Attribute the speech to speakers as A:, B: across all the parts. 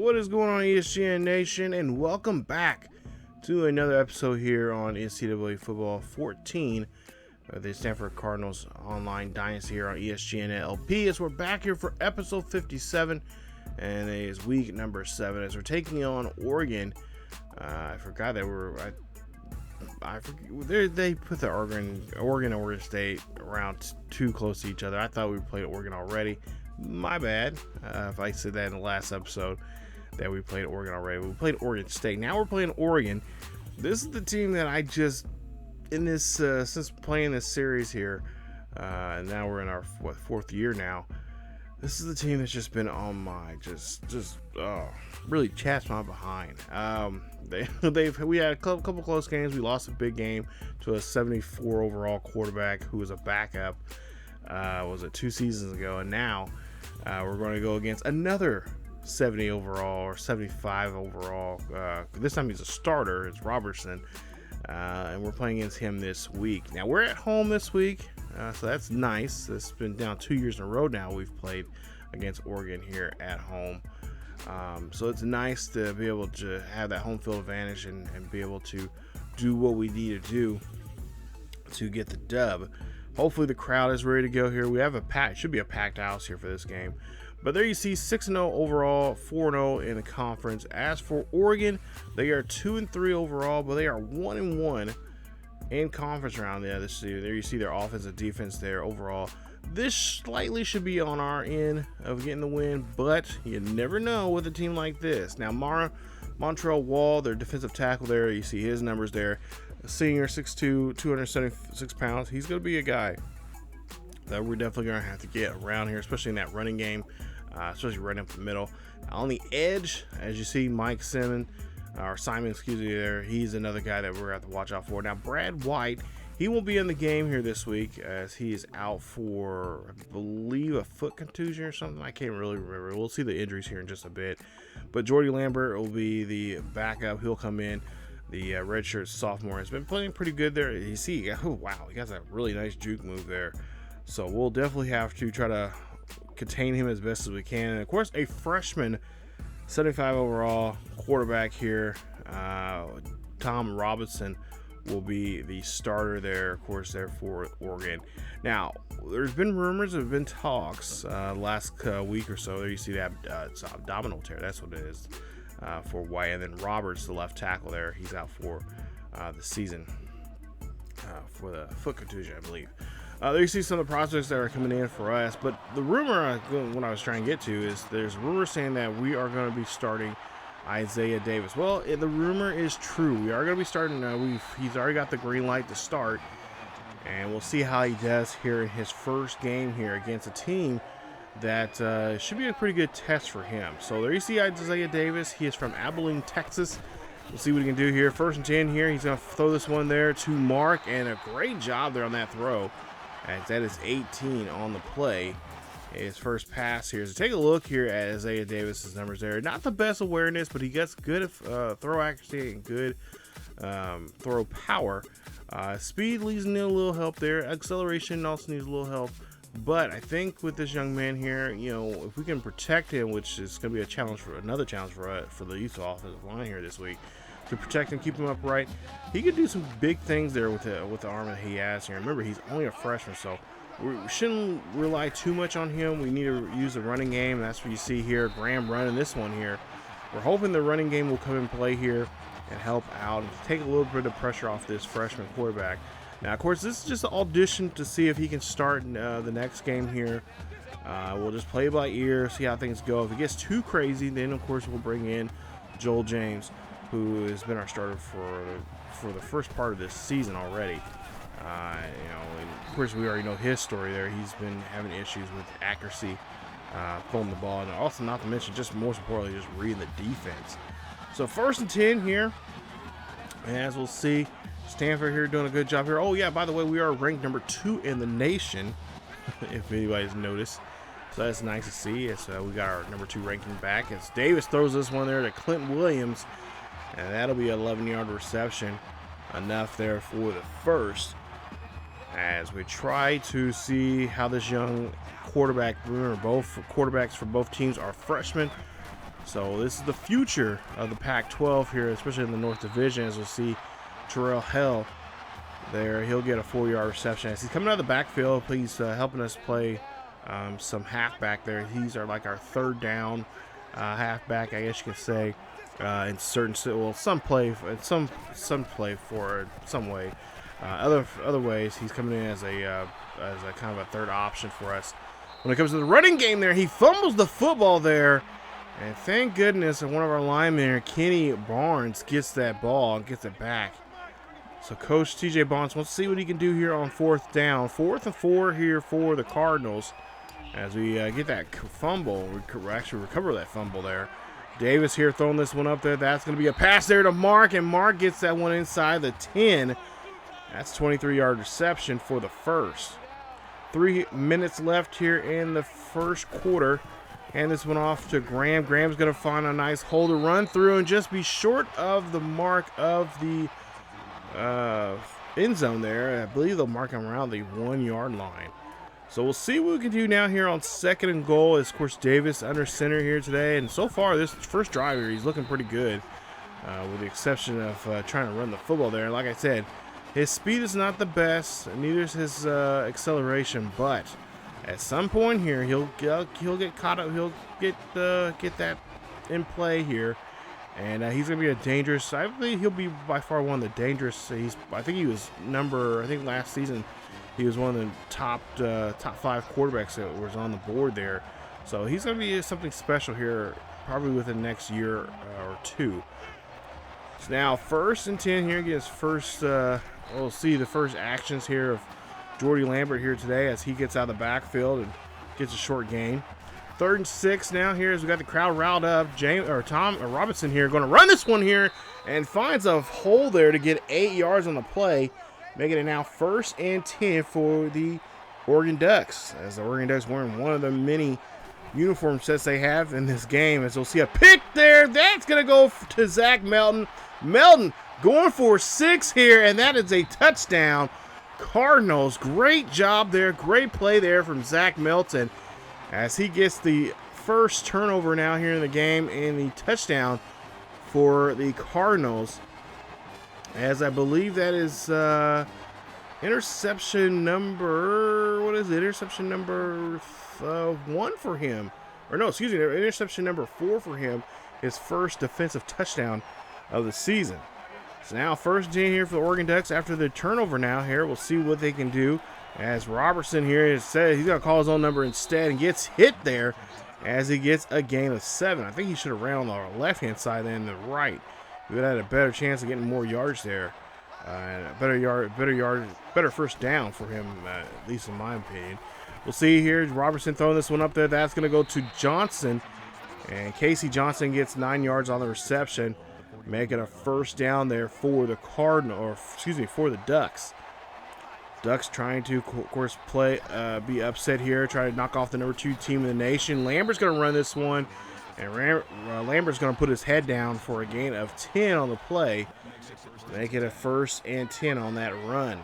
A: What is going on, ESGN Nation, and welcome back to another episode here on NCAA Football 14, the Stanford Cardinals online Dynasty here on ESGNet LP. As we're back here for episode 57, and it is week number 7 as we're taking on Oregon. I forgot that they put the Oregon and Oregon State around too close to each other. I thought we played Oregon already. My bad if I said that in the last episode that we played Oregon already. We played Oregon State. Now we're playing Oregon. This is the team that I just in this since playing this series here, and now we're in our fourth year now. This is the team that's just been on my really chaps my behind. We had a couple close games. We lost a big game to a 74 overall quarterback who was a backup. Was it 2 seasons ago? And now we're going to go against another 70 overall or 75 overall. This time he's a starter. It's Robertson. And we're playing against him this week. Now we're at home this week, so that's nice. It's been down 2 years in a row now we've played against Oregon here at home. So it's nice to be able to have that home field advantage and be able to do what we need to do to get the dub. Hopefully the crowd is ready to go here. We have should be a packed house here for this game. But there you see 6-0 overall, 4-0 in the conference. As for Oregon, they are 2-3 overall, but they are 1-1 in conference round this year. There you see their offense and defense there overall. This slightly should be on our end of getting the win, but you never know with a team like this. Now Montrell Wall, their defensive tackle there, you see his numbers there. A senior, 6'2", 276 pounds. He's going to be a guy that we're definitely going to have to get around here, especially in that running game, especially right up the middle. On the edge, as you see, Simon, there, he's another guy that we're going to have to watch out for. Now, Brad White, he won't be in the game here this week as he is out for, I believe, a foot contusion or something. I can't really remember. We'll see the injuries here in just a bit. But Jordy Lambert will be the backup. He'll come in. The redshirt sophomore has been playing pretty good there. You see, oh wow, he got that really nice juke move there. So we'll definitely have to try to contain him as best as we can. And of course, a freshman, 75 overall quarterback here, Tom Robinson, will be the starter there, of course, there for Oregon. Now, there's been rumors, there have been talks last week or so. There you see that it's abdominal tear. That's what it is for White. And then Roberts, the left tackle there, he's out for the season for the foot contusion, I believe. There you see some of the prospects that are coming in for us. But the rumor, what I was trying to get to, is there's rumors saying that we are going to be starting Isaiah Davis. Well, the rumor is true. We are going to be starting. He's already got the green light to start. And we'll see how he does here in his first game here against a team that should be a pretty good test for him. So there you see Isaiah Davis. He is from Abilene, Texas. We'll see what he can do here. 1st and 10 here. He's going to throw this one there to Mark. And a great job there on that throw. As that is 18 on the play. His first pass here. So take a look here at Isaiah Davis's numbers there. Not the best awareness, but he gets good throw accuracy and good throw power. Speed needs a little help there. Acceleration also needs a little help. But I think with this young man here, if we can protect him, which is going to be another challenge for the Utah offensive line here this week, to protect him, keep him upright, he could do some big things there with the arm that he has here. Remember, he's only a freshman, so we shouldn't rely too much on him. We need to use the running game. That's what you see here. Graham running this one here. We're hoping the running game will come in play here and help out and take a little bit of pressure off this freshman quarterback. Now, of course, this is just an audition to see if he can start the next game here. We'll just play by ear, see how things go. If it gets too crazy, then, of course, we'll bring in Joel James, who has been our starter for the first part of this season already. And of course, we already know his story there. He's been having issues with accuracy, throwing the ball, and also not to mention, just most importantly, just reading the defense. So 1st and 10 here, as we'll see. Stanford here doing a good job here. Oh yeah, by the way, we are ranked number 2 in the nation, if anybody's noticed. So that's nice to see. We got our number 2 ranking back. As Davis throws this one there to Clint Williams, and that'll be an 11-yard reception. Enough there for the first. As we try to see how this young quarterback, remember both quarterbacks for both teams are freshmen. So this is the future of the Pac-12 here, especially in the North Division, as we'll see Terrell Hell there. He'll get a 4-yard reception. As he's coming out of the backfield, he's helping us play some halfback there. He's like our third down halfback, I guess you could say, in certain, well, some play for some way. Other ways, he's coming in as a kind of a third option for us. When it comes to the running game there, he fumbles the football there. And thank goodness one of our linemen here, Kenny Barnes, gets that ball and gets it back. So Coach TJ Barnes wants to see what he can do here on 4th down. 4th and 4 here for the Cardinals. As we get that fumble, we actually recover that fumble there. Davis here throwing this one up there. That's going to be a pass there to Mark, and Mark gets that one inside the 10. That's 23-yard reception for the first. 3 minutes left here in the first quarter. Hand this one off to Graham. Graham's going to find a nice hole to run through and just be short of the mark of the end zone there. I believe they'll mark him around the 1-yard line. So we'll see what we can do now here on 2nd and goal. Of course, Davis under center here today. And so far, this first drive here, he's looking pretty good, with the exception of trying to run the football there. Like I said, his speed is not the best, neither is his acceleration, but at some point here, he'll get caught up. He'll get that in play here, and he's gonna be a dangerous. I believe he'll be by far one of the dangerous. I think he was last season he was one of the top 5 quarterbacks that was on the board there. So he's gonna be something special here, probably within the next year or two. So now 1st and 10 here against first. We'll see the first actions here of Jordy Lambert here today as he gets out of the backfield and gets a short gain. 3rd and 6 now here as we got the crowd riled up. Tom Robinson here going to run this one here and finds a hole there to get 8 yards on the play, making it now 1st and 10 for the Oregon Ducks, as the Oregon Ducks wearing one of the many uniform sets they have in this game. As we'll see a pick there, that's going to go to Zach Melton. Melton going for 6 here, and that is a touchdown. Cardinals, great job there, great play there from Zach Melton as he gets the first turnover now here in the game and the touchdown for the Cardinals, as I believe that is interception number, interception number 1 for him, or no, excuse me, interception number 4 for him, his first defensive touchdown of the season. So now 1st and 10 here for the Oregon Ducks after the turnover now here. We'll see what they can do as Robertson here has said he's going to call his own number instead and gets hit there as he gets a gain of 7. I think he should have ran on the left-hand side than the right. We would have had a better chance of getting more yards there. Better first down for him, at least in my opinion. We'll see here. Robertson throwing this one up there. That's going to go to Johnson. And Casey Johnson gets 9 yards on the reception, making a first down there for the for the Ducks. Ducks trying to, of course, be upset here, try to knock off the number 2 team in the nation. Lambert's going to run this one, and Lambert's going to put his head down for a gain of 10 on the play, make it a 1st and 10 on that run.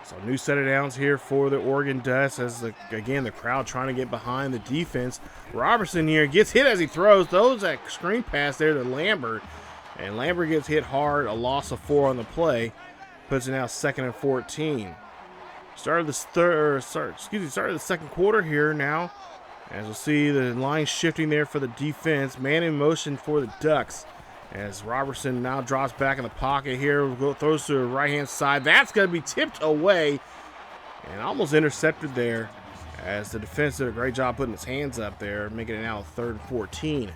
A: So new set of downs here for the Oregon Ducks as, again, the crowd trying to get behind the defense. Robertson here gets hit as he throws that screen pass there to Lambert, and Lambert gets hit hard, a loss of 4 on the play, puts it now 2nd and 14. Started the 2nd quarter here now, as we'll see the line shifting there for the defense, man in motion for the Ducks. As Robertson now drops back in the pocket here, throws to the right-hand side. That's going to be tipped away and almost intercepted there as the defense did a great job putting his hands up there, making it now 3rd and 14.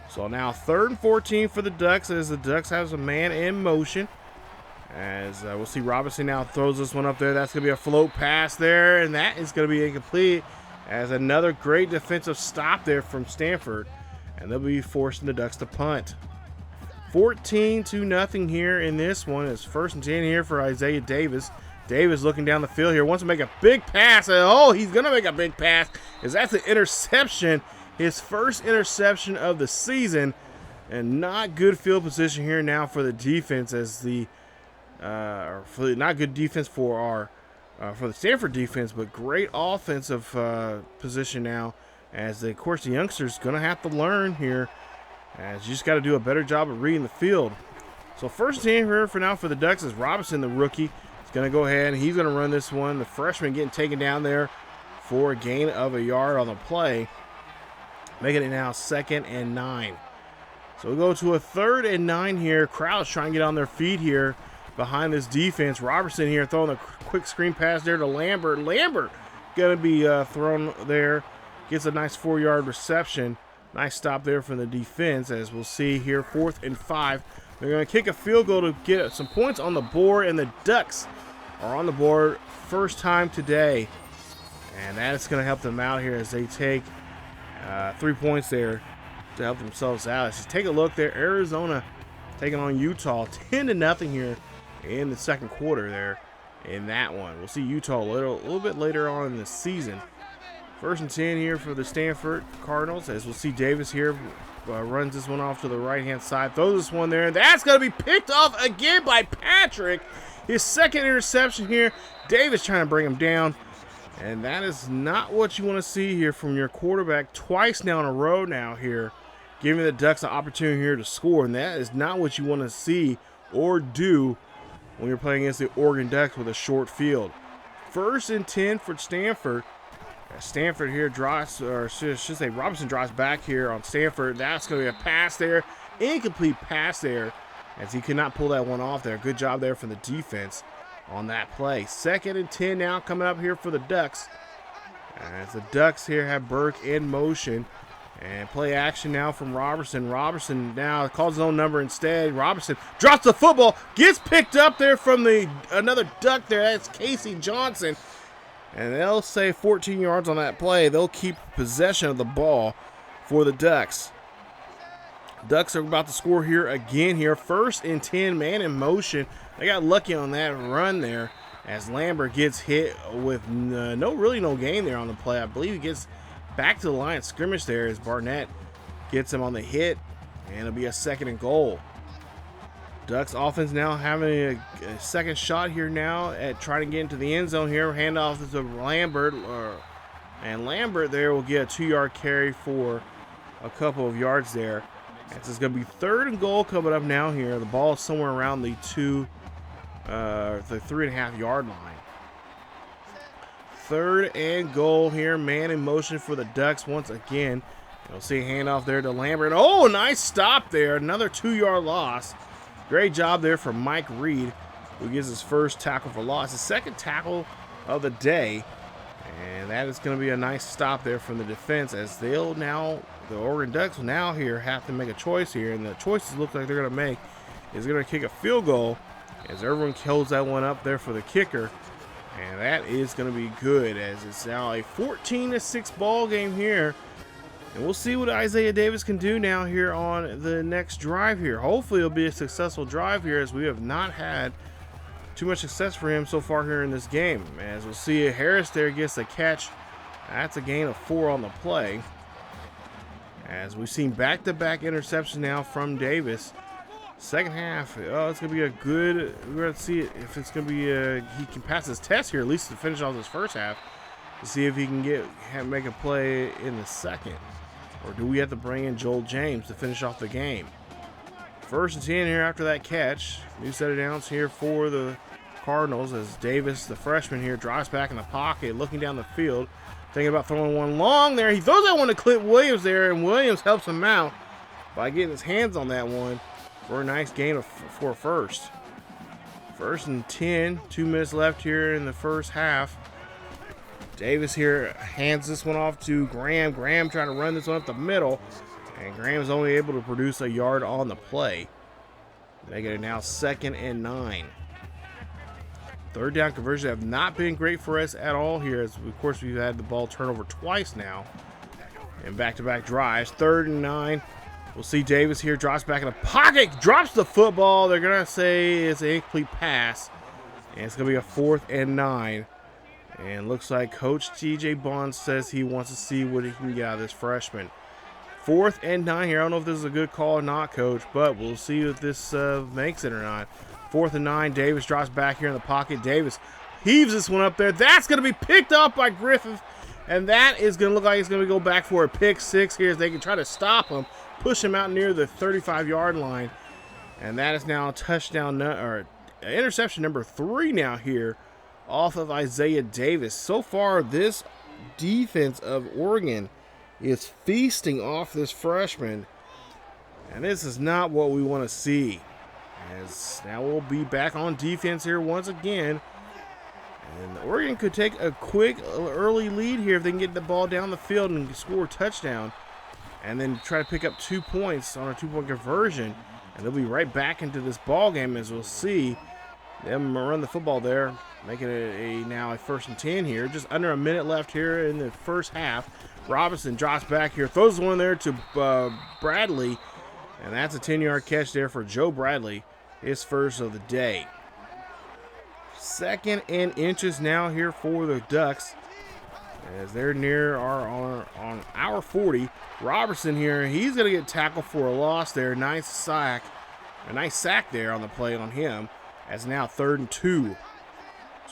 A: So now 3rd and 14 for the Ducks as the Ducks have a man in motion. As we'll see Robinson now throws this one up there. That's going to be a float pass there, and that is going to be incomplete as another great defensive stop there from Stanford, and they'll be forcing the Ducks to punt. 14-0 here in this one. It's 1st and 10 here for Isaiah Davis. Davis looking down the field here, wants to make a big pass. Oh, he's going to make a big pass, as that's an interception, his first interception of the season, and not good field position here now for the defense, as not good defense for the Stanford defense, but great offensive position now As, of course, the youngsters going to have to learn here, as you just got to do a better job of reading the field. So first team here for now for the Ducks is Robinson, the rookie. He's going to go ahead and he's going to run this one. The freshman getting taken down there for a gain of a yard on the play, making it now 2nd and 9. So we go to a 3rd and 9 here. Crowd's trying to get on their feet here behind this defense. Robertson here throwing a quick screen pass there to Lambert. Lambert going to be thrown there. Gets a nice 4-yard reception. Nice stop there from the defense, as we'll see here. 4th and 5. They're going to kick a field goal to get some points on the board, and the Ducks are on the board first time today. And that is going to help them out here as they take 3 points there to help themselves out. As you take a look there, Arizona taking on Utah 10-0 here in the second quarter there in that one. We'll see Utah a little bit later on in the season. 1st and 10 here for the Stanford Cardinals, as we'll see Davis here runs this one off to the right-hand side, throws this one there, and that's going to be picked off again by Patrick. His 2nd interception here. Davis trying to bring him down, and that is not what you want to see here from your quarterback twice now in a row now here, giving the Ducks an opportunity here to score, and that is not what you want to see or do when you're playing against the Oregon Ducks with a short field. 1st and 10 for Stanford. Stanford here drives, or should say Robinson drives back here on Stanford. That's going to be a pass there. Incomplete pass there, as he could not pull that one off there. Good job there from the defense on that play. 2nd and 10 now coming up here for the Ducks, as the Ducks here have Burke in motion. And play action now from Robertson. Robertson now calls his own number instead. Robertson drops the football, gets picked up there from another Duck there. That's Casey Johnson. And they'll say 14 yards on that play. They'll keep possession of the ball for the Ducks. Ducks are about to score here again here. 1st and 10, man in motion. They got lucky on that run there, as Lambert gets hit with no gain there on the play. I believe he gets back to the line of scrimmage there as Barnett gets him on the hit, and it'll be a 2nd and goal. Ducks offense now having a second shot here now at trying to get into the end zone here. Handoff to Lambert, and Lambert there will get a 2-yard carry for a couple of yards there. It's just going to be 3rd and goal coming up now here. The ball is somewhere around the 3.5 yard line. 3rd and goal here, man in motion for the Ducks once again. You'll see a handoff there to Lambert. Oh, nice stop there. Another 2-yard loss. Great job there from Mike Reed, who gets his first tackle for loss. His 2nd tackle of the day. And that is going to be a nice stop there from the defense, as the Oregon Ducks will now here have to make a choice here. And the choices look like they're going to make is going to kick a field goal, as everyone holds that one up there for the kicker. And that is going to be good, as it's now a 14-6 ball game here. And we'll see what Isaiah Davis can do now here on the next drive here. Hopefully it'll be a successful drive here, as we have not had too much success for him so far here in this game. As we'll see, Harris there gets a catch. That's a gain of 4 on the play. As we've seen back-to-back interceptions now from Davis. Second half, it's going to be a good, we're going to see if it's going to be he can pass his test here, at least to finish off this first half, to see if he can make a play in the second. Or do we have to bring in Joel James to finish off the game? 1st and 10 here after that catch. New set of downs here for the Cardinals, as Davis, the freshman here, drives back in the pocket, looking down the field, thinking about throwing one long there. He throws that one to Clint Williams there, and Williams helps him out by getting his hands on that one for a nice gain for first. 1st and 10, 2 minutes left here in the first half. Davis here hands this one off to Graham. Graham trying to run this one up the middle, and Graham's only able to produce a yard on the play. They get it now 2nd and 9. 3rd down conversions have not been great for us at all here, as of course we've had the ball turnover twice now in back-to-back drives. 3rd and 9. We'll see Davis here drops back in the pocket, drops the football. They're going to say it's an incomplete pass, and it's going to be a 4th and 9. And looks like Coach T.J. Bond says he wants to see what he can get out of this freshman. 4th and 9 here. I don't know if this is a good call or not, Coach, but we'll see if this makes it or not. 4th and 9. Davis drops back here in the pocket. Davis heaves this one up there. That's going to be picked up by Griffith, And that is going to look like it's going to go back for a pick 6 here as they can try to stop him, push him out near the 35-yard line. And that is now a touchdown, or interception number 3 now here off of Isaiah Davis. So far, this defense of Oregon is feasting off this freshman. And this is not what we want to see. As now we'll be back on defense here once again. And Oregon could take a quick early lead here if they can get the ball down the field and score a touchdown. And then try to pick up 2 points on a 2-point conversion. And they'll be right back into this ball game, as we'll see them run the football there, making it now a 1st and 10 here. Just under a minute left here in the first half. Robinson drops back here, throws one there to Bradley. And that's a 10-yard catch there for Joe Bradley, his first of the day. 2nd and inches now here for the Ducks, as they're near on our 40. Robertson here, he's going to get tackled for a loss there. Nice sack there on the play on him, as now 3rd and 2.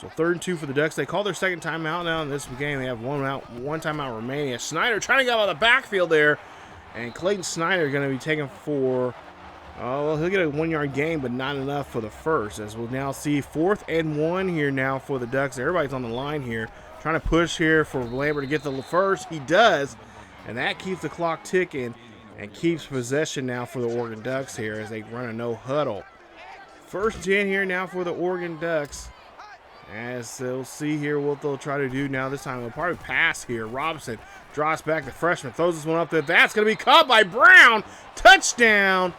A: So 3rd and 2 for the Ducks. They call their second timeout now in this game. They have one timeout remaining. As Snyder trying to get out of the backfield there, and Clayton Snyder going to be taken for, well, he'll get a 1-yard gain, but not enough for the first, as we'll now see 4th and 1 here now for the Ducks. Everybody's on the line here, trying to push here for Lambert to get the first. He does, and that keeps the clock ticking and keeps possession now for the Oregon Ducks here as they run a no huddle. 1st and 10 here now for the Oregon Ducks, as they'll see here what they'll try to do now. This time they'll probably pass here. Robinson drops back, the freshman throws this one up there. That's going to be caught by Brown. Touchdown,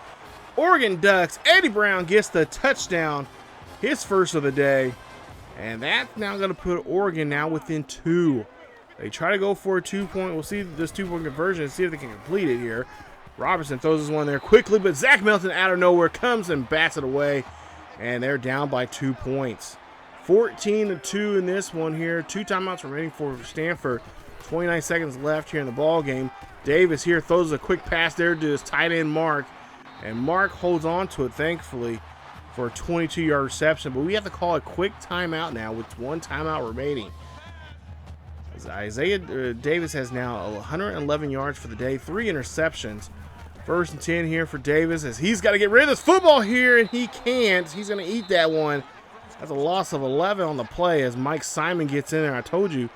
A: Oregon Ducks. Eddie Brown gets the touchdown, his first of the day. And that's now going to put Oregon now within 2. They try to go for a 2-point. We'll see this 2-point conversion and see if they can complete it here. Robinson throws this one there quickly, but Zach Melton out of nowhere comes and bats it away. And they're down by 2 points. 14-2 in this one here. 2 timeouts remaining for Stanford. 29 seconds left here in the ball game. Davis here throws a quick pass there to his tight end Mark, and Mark holds on to it thankfully for a 22-yard reception. But we have to call a quick timeout now with 1 timeout remaining. As Isaiah Davis has now 111 yards for the day, 3 interceptions. 1st and 10 here for Davis, as he's got to get rid of this football here, and he can't. He's going to eat that one. That's a loss of 11 on the play as Mike Simon gets in there. I told you,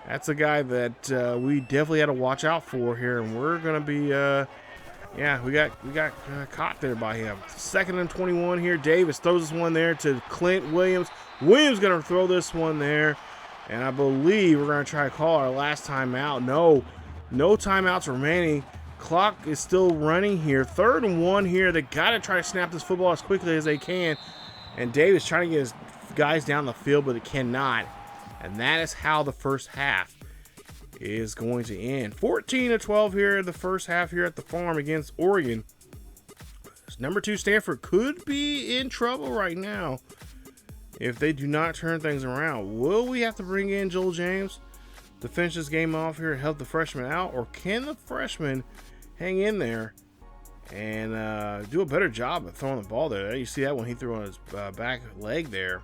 A: that's a guy that we definitely had to watch out for here, and we're going to be, yeah, we got caught there by him. 2nd and 21 here. Davis throws this one there to Clint Williams. Williams going to throw this one there, and I believe we're going to try to call our last timeout. No timeouts remaining. Clock is still running here. 3rd and 1 here. They got to try to snap this football as quickly as they can, and Davis trying to get his guys down the field, but it cannot. And that is how the first half is going to end. 14-12 here in the first half here at the farm against Oregon. Number 2 Stanford could be in trouble right now if they do not turn things around. Will we have to bring in Joel James to finish this game off here and help the freshman out? Or can the freshman hang in there and do a better job of throwing the ball there? You see that when he threw on his back leg there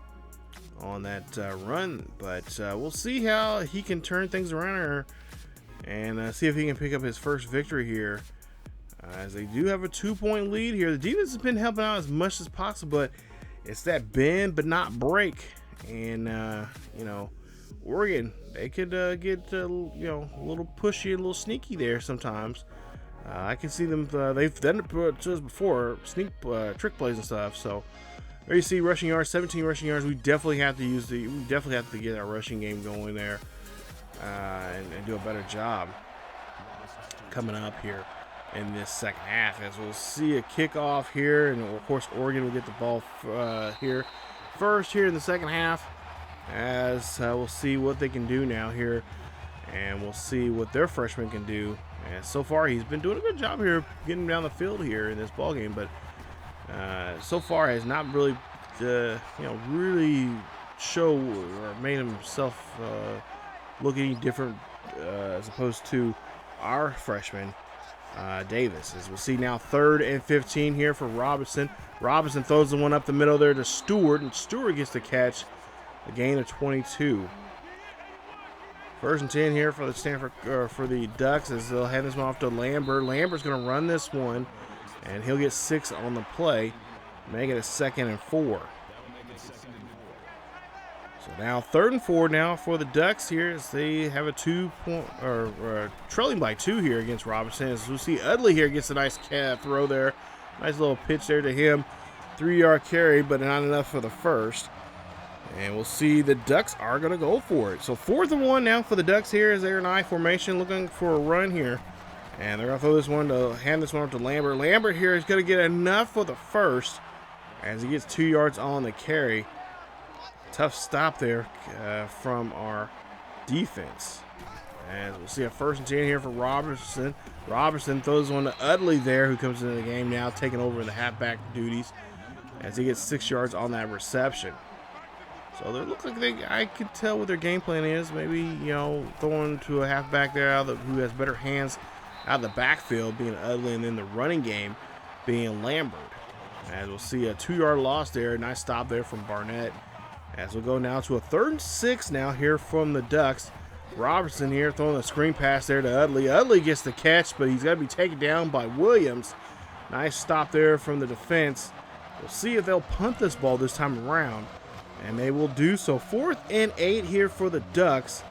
A: on that run, but we'll see how he can turn things around and see if he can pick up his first victory here, as they do have a 2-point lead here. The defense has been helping out as much as possible, but it's that bend but not break, and you know, Oregon, they could get you know, a little pushy, a little sneaky there sometimes. I can see them, they've done it to us before, trick plays and stuff. So there you see rushing yards, 17 rushing yards. We definitely have to get our rushing game going there, and do a better job coming up here in this second half, as we'll see a kickoff here, and of course Oregon will get the ball here first here in the second half, as we'll see what they can do now here, and we'll see what their freshman can do. And so far he's been doing a good job here getting down the field here in this ball game, but so far has not really really show or made himself look any different as opposed to our freshman Davis. As we'll see now 3rd and 15 here for Robinson. Robinson throws the one up the middle there to Stewart, and Stewart gets the catch, a gain of 22. First and 10 here for the Stanford, for the Ducks, as they'll hand this one off to Lambert. Lambert's going to run this one, and he'll get 6 on the play, make it a 2nd and 4. So now 3rd and 4 now for the Ducks here, as they have a trailing by 2 here against Robinson. As we see Utley here gets a nice throw there, nice little pitch there to him, 3-yard carry, but not enough for the first. And we'll see the Ducks are going to go for it. So 4th and 1 now for the Ducks here as they're in I formation looking for a run here. And they're going to throw this one to hand this one up to Lambert. Lambert here is going to get enough for the first as he gets 2 yards on the carry. Tough stop there from our defense. As we'll see a 1st and 10 here for Robertson. Robertson throws one to Utley there, who comes into the game now, taking over the halfback duties as he gets 6 yards on that reception. So it looks like I could tell what their game plan is. Maybe, you know, throwing to a halfback there who has better hands out of the backfield, being Utley, and then the running game being Lambert. As we'll see a 2-yard loss there. Nice stop there from Barnett. As we'll go now to a 3rd and 6 now here from the Ducks. Robertson here throwing a screen pass there to Utley. Utley gets the catch, but he's got to be taken down by Williams. Nice stop there from the defense. We'll see if they'll punt this ball this time around. And they will do so. 4th and 8 here for the Ducks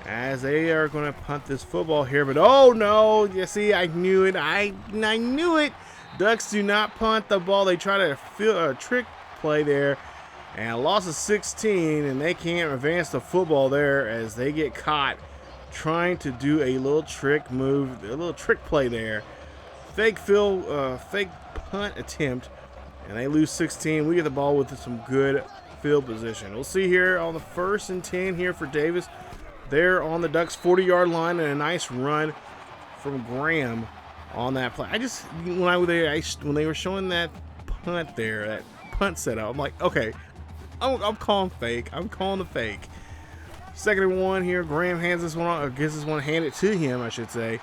A: as they are going to punt this football here. But oh no, you see, I knew it. I knew it. Ducks do not punt the ball. They try to fill a trick play there. And a loss of 16, and they can't advance the football there as they get caught trying to do a little trick move, a little trick play there. Fake punt attempt, and they lose 16. We get the ball with some good field position. We'll see here on the 1st and 10 here for Davis. They're on the Ducks 40-yard line, and a nice run from Graham on that play. When they were showing that punt there, that punt setup, I'm like, okay, I'm calling fake. I'm calling the fake. 2nd and 1 here. Graham hands this one on, or gets this one handed to him, I should say,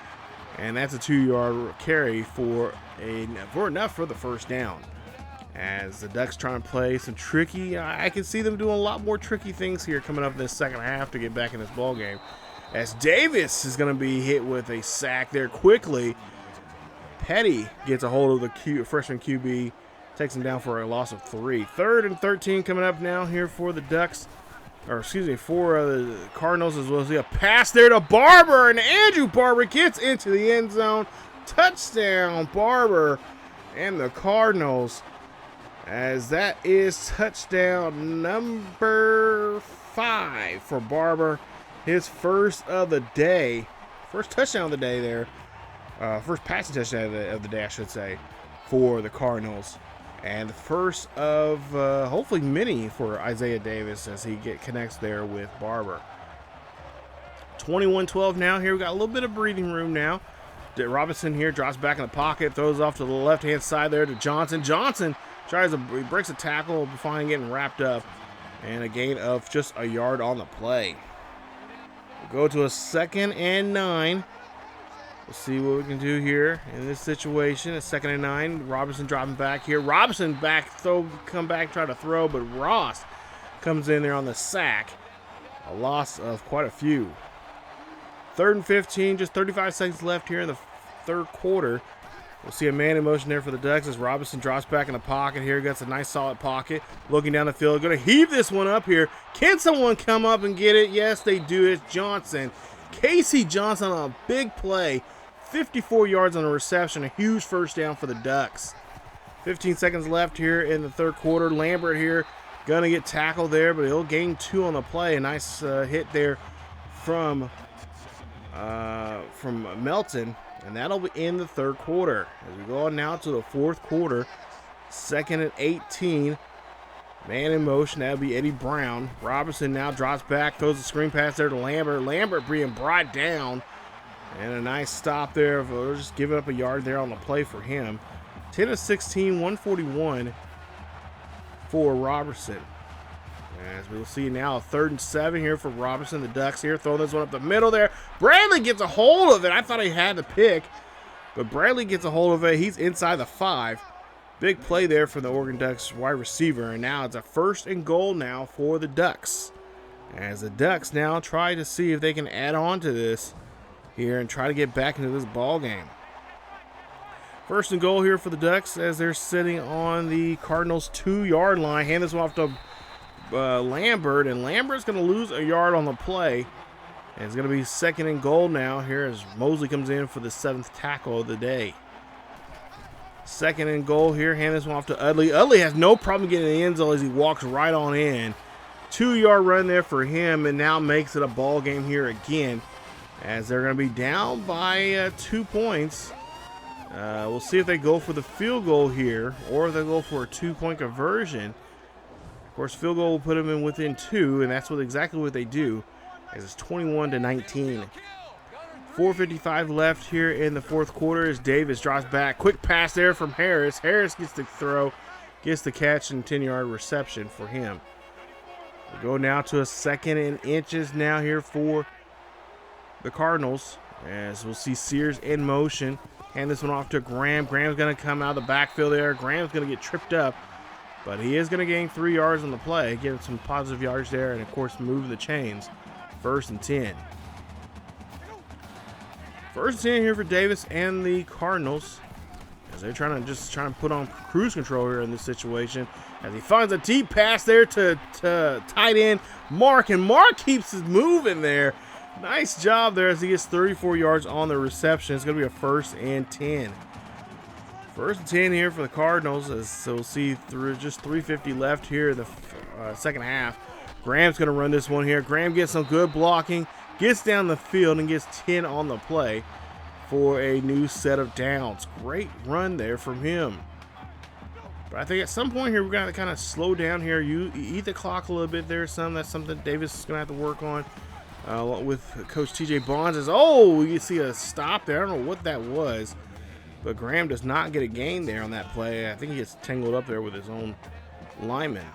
A: and that's a 2-yard carry for enough for the first down. As the Ducks try and play some tricky, I can see them doing a lot more tricky things here coming up in this second half to get back in this ball game. As Davis is going to be hit with a sack there quickly. Petty gets a hold of the freshman QB, takes him down for a loss of 3. 3rd and 13 coming up now here for the Ducks, or excuse me, for the Cardinals, as well as a pass there to Barber, and Andrew Barber gets into the end zone. Touchdown, Barber and the Cardinals. As that is touchdown number 5 for Barber. His first of the day. First touchdown of the day there. First passing touchdown of the day, I should say, for the Cardinals. And the first of hopefully many for Isaiah Davis as he connects there with Barber. 21-12 now here. We got a little bit of breathing room now. Robinson here drops back in the pocket. Throws off to the left-hand side there to Johnson. Johnson he breaks a tackle, finally getting wrapped up, and a gain of just a yard on the play. We'll go to a 2nd and 9. We'll see what we can do here in this situation. A 2nd and 9. Robinson dropping back here. Robinson come back, try to throw, but Ross comes in there on the sack. A loss of quite a few. 3rd and 15, just 35 seconds left here in the 3rd quarter. We'll see a man in motion there for the Ducks as Robinson drops back in the pocket here. Gets a nice solid pocket. Looking down the field. Going to heave this one up here. Can someone come up and get it? Yes, they do. It's Johnson. Casey Johnson on a big play. 54 yards on a reception. A huge first down for the Ducks. 15 seconds left here in the 3rd quarter. Lambert here. Going to get tackled there, but he'll gain 2 on the play. A nice hit there from Melton. And that'll be in the 3rd quarter. As we go on now to the 4th quarter, 2nd and 18. Man in motion, that'll be Eddie Brown. Robinson now drops back, throws a screen pass there to Lambert. Lambert being brought down. And a nice stop there. We're just giving up a yard there on the play for him. 10 of 16, 141 for Robertson. As we'll see now, a 3rd and 7 here for Robinson. The Ducks here throwing this one up the middle there. Bradley gets a hold of it. I thought he had the pick, but Bradley gets a hold of it. He's inside the 5. Big play there for the Oregon Ducks wide receiver, and now it's a 1st and goal now for the Ducks. as the Ducks now try to see if they can add on to this here and try to get back into this ball game. First and goal here for the Ducks as they're sitting on the Cardinals 2-yard line. Hand this one off to Lambert, and Lambert's going to lose a yard on the play. And it's going to be second and goal now here as Mosley comes in for the 7th tackle of the day. Second and goal here. Hand this one off to Utley. Utley has no problem getting in the end zone as he walks right on in. 2-yard run there for him, and now makes it a ball game here again as they're going to be down by 2 points. We'll see if they go for the field goal here or if they go for a 2-point conversion. Of course, field goal will put them in within 2, and that's exactly what they do, as it's 21-19. 4:55 left here in the fourth quarter as Davis drops back. Quick pass there from Harris. Harris gets the throw, gets the catch, and 10-yard reception for him. We go now to a 2nd and inches now here for the Cardinals, as we'll see Sears in motion. Hand this one off to Graham. Graham's going to come out of the backfield there. Graham's going to get tripped up, but he is going to gain 3 yards on the play, getting some positive yards there, and of course move the chains. 1st and 10. 1st and 10 here for Davis and the Cardinals, as they're trying to put on cruise control here in this situation. As he finds a deep pass there to tight end Mark, and Mark keeps his moving there. Nice job there as he gets 34 yards on the reception. It's going to be a 1st and 10. 1st and 10 here for the Cardinals, so we'll see through just 3:50 left here in the second half. Graham's going to run this one here. Graham gets some good blocking, gets down the field, and gets 10 on the play for a new set of downs. Great run there from him. But I think at some point here, we're going to kind of slow down here. You eat the clock a little bit there. That's something Davis is going to have to work on with Coach TJ Bonds. You see a stop there. I don't know what that was, but Graham does not get a gain there on that play. I think he gets tangled up there with his own lineman.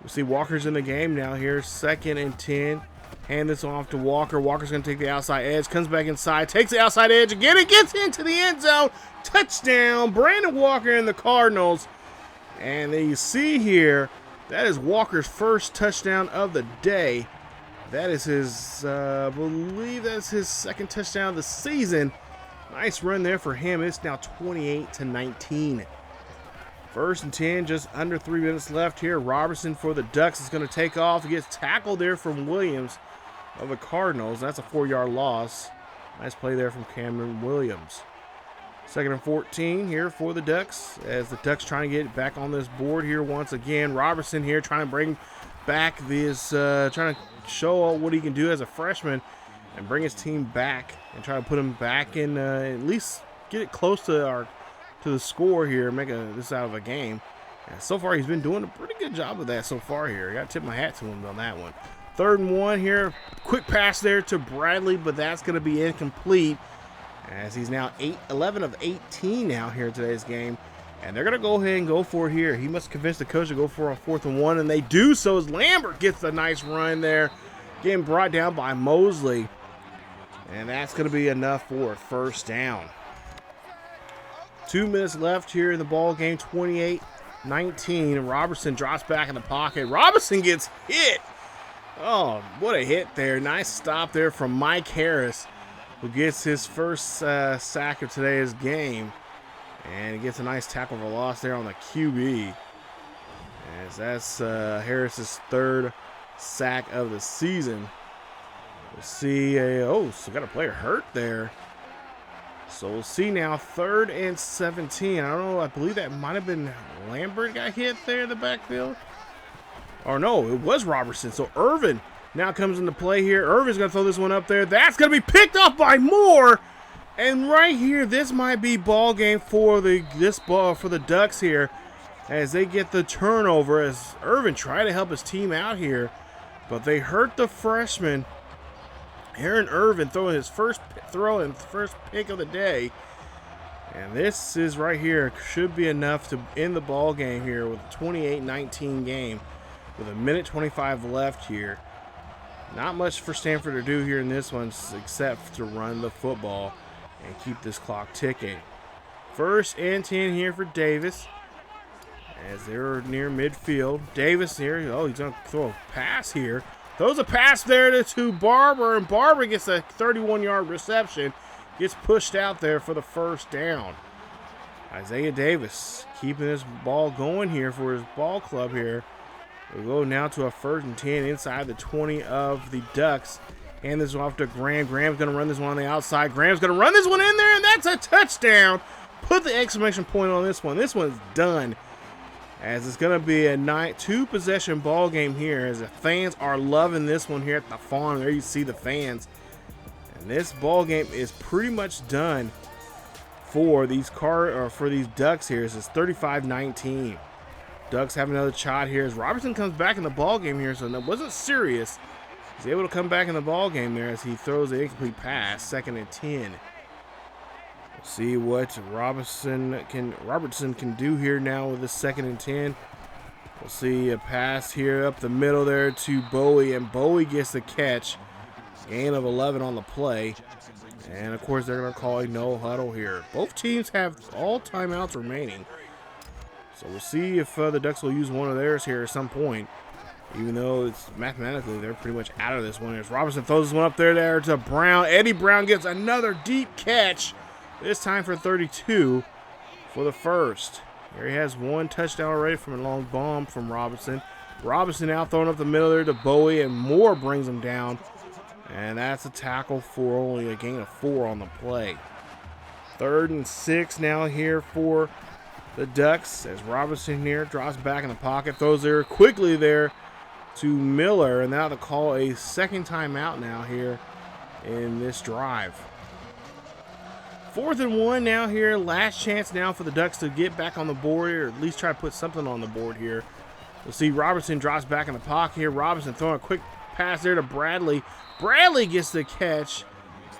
A: We see Walker's in the game now here. 2nd and 10. Hand this off to Walker. Walker's going to take the outside edge. Comes back inside. Takes the outside edge again. It gets into the end zone. Touchdown. Brandon Walker and the Cardinals. And then you see here, that is Walker's first touchdown of the day. That is his, I believe that's his 2nd touchdown of the season. Nice run there for him. It's now 28-19. 1st and 10, just under 3 minutes left here. Robertson for the Ducks is going to take off. He gets tackled there from Williams of the Cardinals. That's a 4-yard loss. Nice play there from Cameron Williams. 2nd and 14 here for the Ducks, as the Ducks trying to get back on this board here once again. Robertson here trying to bring back this, trying to show what he can do as a freshman and bring his team back and try to put him back in, at least get it close to the score here, make this out of a game. And so far, he's been doing a pretty good job of that so far here. I got to tip my hat to him on that one. 3rd and 1 here. Quick pass there to Bradley, but that's going to be incomplete, as he's now 11 of 18 now here in today's game. And they're going to go ahead and go for it here. He must convince the coach to go for a 4th and 1, and they do so as Lambert gets a nice run there, getting brought down by Mosley. And that's going to be enough for a 1st down. 2 minutes left here in the ball game, 28-19. Robertson drops back in the pocket. Robinson gets hit. Oh, what a hit there. Nice stop there from Mike Harris, who gets his first sack of today's game. And he gets a nice tackle for loss there on the QB. As that's Harris's 3rd sack of the season. We'll see so got a player hurt there. So we'll see now, 3rd and 17. I don't know, I believe that might have been Lambert got hit there in the backfield. Or no, it was Robertson. So Irvin now comes into play here. Irvin's going to throw this one up there. That's going to be picked up by Moore. And right here, this might be ball game for the Ducks here, as they get the turnover, as Irvin tried to help his team out here, but they hurt the freshman. Aaron Irvin throwing his first pick of the day. And this is right here, should be enough to end the ball game here with a 28-19 game with 1:25 left here. Not much for Stanford to do here in this one except to run the football and keep this clock ticking. 1st and 10 here for Davis. as they're near midfield. Davis here. Oh, he's going to throw a pass here. Throws a pass there to Barber, and Barber gets a 31-yard reception. Gets pushed out there for the first down. Isaiah Davis keeping this ball going here for his ball club here. We go now to a 1st and 10 inside the 20 of the Ducks. Hand this off to Graham. Graham's going to run this one on the outside. Graham's going to run this one in there, and that's a touchdown. Put the exclamation point on this one. This one's done, as it's going to be a 2-possession ball game here, as the fans are loving this one here at the farm. There you see the fans. And this ball game is pretty much done for these Ducks here. It's 35-19. Ducks have another shot here as Robertson comes back in the ball game here, so that wasn't serious. He's able to come back in the ball game there as he throws an incomplete pass. 2nd and 10. We'll see what Robertson can do here now with this 2nd and 10. We'll see a pass here up the middle there to Bowie, and Bowie gets the catch. Gain of 11 on the play. And of course they're going to call a no huddle here. Both teams have all timeouts remaining. So we'll see if the Ducks will use one of theirs here at some point. Even though it's mathematically they're pretty much out of this one. As Robertson throws this one up there to Brown. Eddie Brown gets another deep catch. This time for 32 for the first. Here he has one touchdown already from a long bomb from Robinson. Robinson now throwing up the middle there to Bowie, and Moore brings him down. And that's a tackle for only a gain of 4 on the play. 3rd and 6 now here for the Ducks, as Robinson here drops back in the pocket, throws there quickly there to Miller, and now to call a 2nd timeout now here in this drive. 4th and 1 now here, last chance now for the Ducks to get back on the board, or at least try to put something on the board here. We'll see Robertson drops back in the pocket here. Robinson throwing a quick pass there to Bradley. Bradley gets the catch,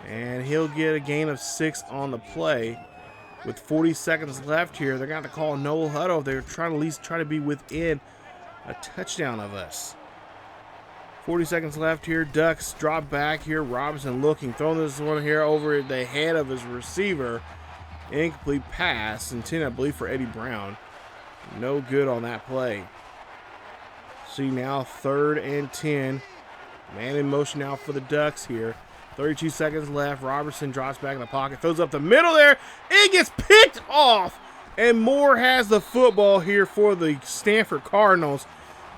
A: and he'll get a gain of 6 on the play. With 40 seconds left here, they're going to call a no huddle. They're trying to at least try to be within a touchdown of us. 40 seconds left here. Ducks drop back here. Robinson looking, throwing this one here over the head of his receiver. Incomplete pass, intended I believe for Eddie Brown. No good on that play. See now 3rd and 10. Man in motion now for the Ducks here. 32 seconds left. Robertson drops back in the pocket. Throws up the middle there. It gets picked off. And Moore has the football here for the Stanford Cardinals.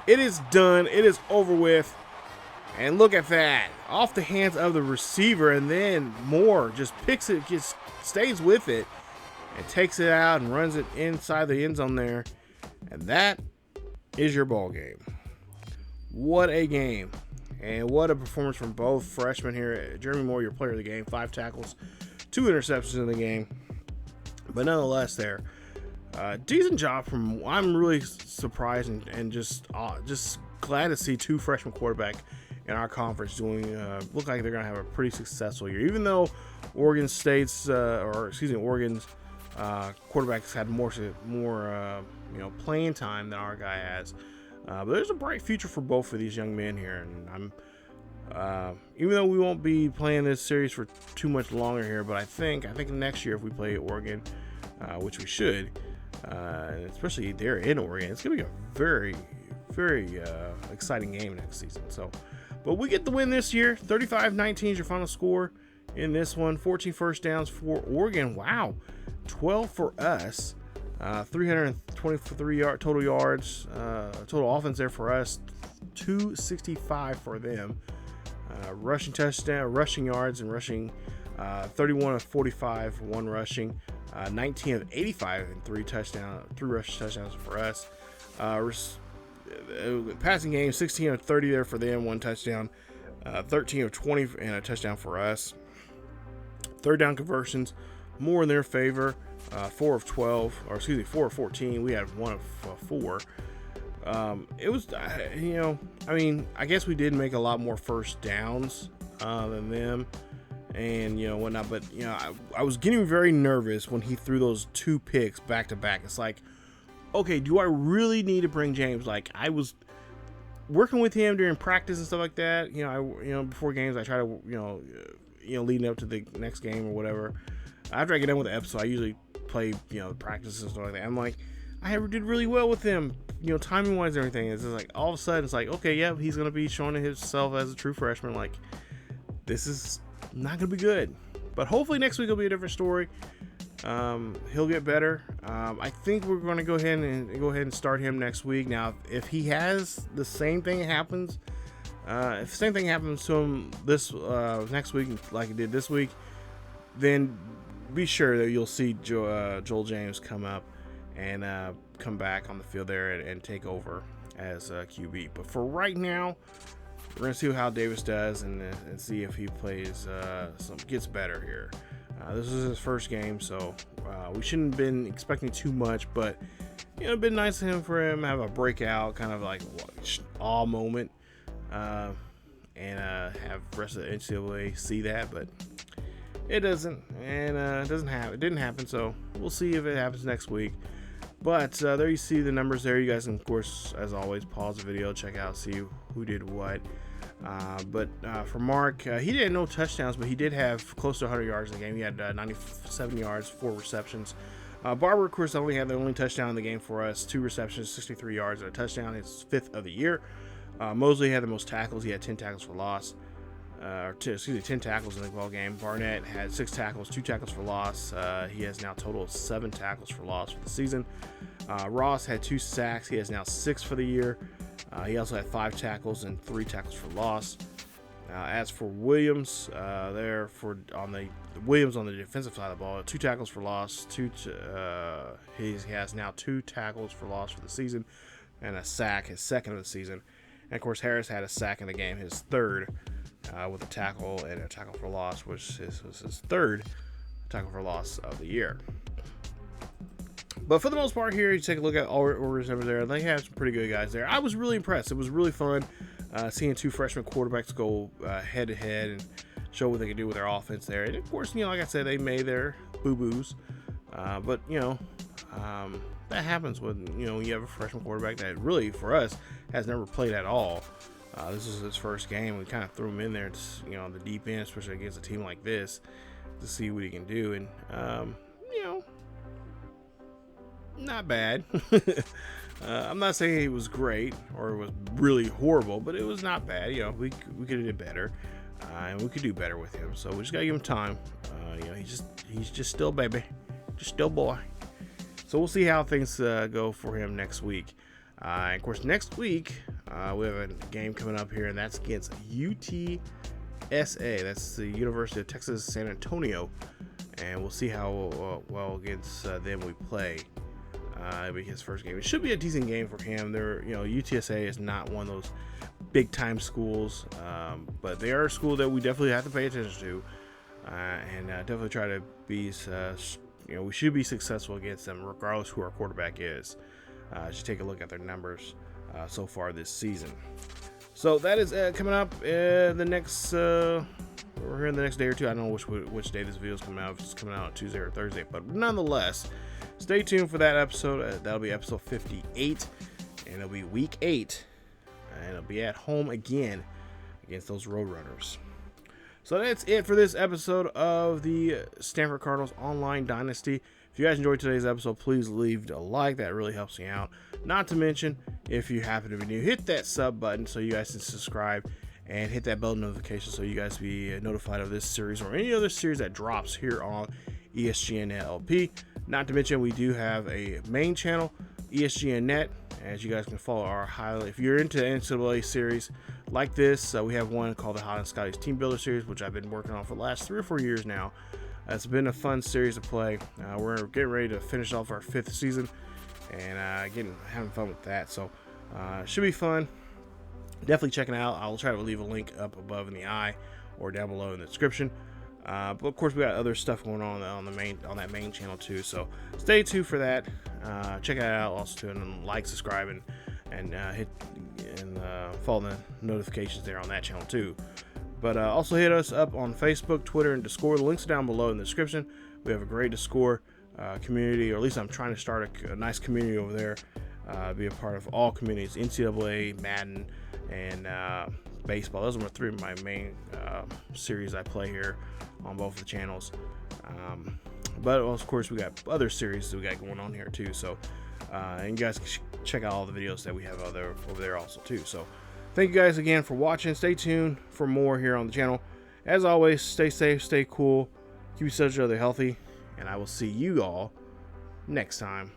A: It is done. It is over with. And look at that. Off the hands of the receiver. And then Moore just picks it, just stays with it, and takes it out and runs it inside the end zone there. And that is your ball game. What a game. And what a performance from both freshmen here. Jeremy Moore, your player of the game, 5 tackles, 2 interceptions in the game. But nonetheless there, decent job from, I'm really surprised and just glad to see 2 freshman quarterback in our conference doing, look like they're going to have a pretty successful year. Even though Oregon's quarterbacks had more playing time than our guy has. But there's a bright future for both of these young men here, and I'm even though we won't be playing this series for too much longer here, but I think next year if we play Oregon, which we should, especially there in Oregon, it's gonna be a very, very exciting game next season. So, but we get the win this year. 35-19 is your final score in this one. 14 first downs for Oregon. Wow, 12 for us. 323 total yards, total offense there for us, 265 for them. Rushing touchdown, rushing yards, and rushing 31 of 45, 1 rushing, 19 of 85, and 3 rushing touchdowns for us. Passing game, 16 of 30 there for them, 1 touchdown, 13 of 20 and a touchdown for us. 3rd down conversions, more in their favor. 4 of 14. We had 1 of 4. It was, I guess we did make a lot more first downs than them, and whatnot. But I was getting very nervous when he threw those 2 picks back to back. It's like, okay, do I really need to bring James? Like, I was working with him during practice and stuff like that. Before games, I try to leading up to the next game or whatever. After I get done with the episode, I usually play, practice and stuff like that. I'm like, I did really well with him, timing wise and everything. It's just like all of a sudden it's like, okay, yeah, he's gonna be showing himself as a true freshman. Like, this is not gonna be good. But hopefully next week will be a different story. He'll get better. I think we're going to go ahead and start him next week. Now, if he has the same thing happens, if the same thing happens to him this next week like it did this week, then be sure that you'll see Joel James come up and come back on the field there and take over as QB. But for right now, we're going to see how Davis does and see if he plays gets better here. This is his first game, so we shouldn't have been expecting too much, but it'd been nice for him to have a breakout, kind of like awe moment, and have the rest of the NCAA see that, but it doesn't, and it didn't happen, so we'll see if it happens next week. But there you see the numbers there. You guys can, of course, as always, pause the video, check out, see who did what. But for Mark, he didn't have no touchdowns, but he did have close to 100 yards in the game. He had 97 yards, 4 receptions. Barber, of course, only had the only touchdown in the game for us, 2 receptions, 63 yards, and a touchdown. His 5th of the year. Mosley had the most tackles. He had 10 tackles for loss. 10 tackles in the ball game. Barnett had 6 tackles, 2 tackles for loss. He has now a total of 7 tackles for loss for the season. Ross had 2 sacks. He has now 6 for the year. He also had 5 tackles and 3 tackles for loss. As for Williams, Williams on the defensive side of the ball, 2 tackles for loss. He has now 2 tackles for loss for the season, and a sack, his 2nd of the season. And of course, Harris had a sack in the game, his 3rd, with a tackle and a tackle for loss, which was his 3rd tackle for loss of the year. But for the most part here, you take a look at all orders over there. They have some pretty good guys there. I was really impressed. It was really fun seeing 2 freshman quarterbacks go head to head and show what they can do with their offense there. And of course, like I said, they made their boo-boos. But that happens when you have a freshman quarterback that really, for us, has never played at all. This is his first game. We kind of threw him in there, on the deep end, especially against a team like this, to see what he can do. And not bad. I'm not saying it was great or it was really horrible, but it was not bad. We could have did better, and we could do better with him. So we just gotta give him time. He's just still baby, just still boy. So we'll see how things go for him next week. And of course, next week we have a game coming up here, and that's against UTSA. That's the University of Texas San Antonio, and we'll see how well against them we play. It'll be his first game. It should be a decent game for him. UTSA is not one of those big time schools, but they are a school that we definitely have to pay attention to, and definitely try to be. We should be successful against them, regardless who our quarterback is. Just take a look at their numbers so far this season. So that is coming up the next. We're here in the next day or two. I don't know which day this video is coming out. If it's coming out on Tuesday or Thursday, but nonetheless, stay tuned for that episode. That'll be episode 58, and it'll be week 8, and it'll be at home again against those Roadrunners. So that's it for this episode of the Stanford Cardinals Online Dynasty. If you guys enjoyed today's episode, please leave a like. That really helps me out. Not to mention, if you happen to be new, hit that sub button so you guys can subscribe and hit that bell notification so you guys be notified of this series or any other series that drops here on ESGNet LP. Not to mention, we do have a main channel, ESGNet, as you guys can follow our highlight. If you're into NCAA series like this, we have one called the Hot and Scotty's Team Builder series, which I've been working on for the last 3 or 4 years now. It's been a fun series to play. We're getting ready to finish off our 5th season and having fun with that. So it should be fun. Definitely check it out. I'll try to leave a link up above in the eye or down below in the description. But of course, we got other stuff going on that main channel too. So stay tuned for that. Check it out also too, and like, subscribe, and hit and follow the notifications there on that channel too. But also hit us up on Facebook, Twitter, and Discord. The links are down below in the description. We have a great Discord community, or at least I'm trying to start a nice community over there. Be a part of all communities: NCAA, Madden, and baseball. Those are 3 of my main series I play here on both the channels. But of course, we got other series that we got going on here too. So And you guys can check out all the videos that we have over there also too. So thank you guys again for watching. Stay tuned for more here on the channel. As always, stay safe, stay cool, keep each other healthy, and I will see you all next time.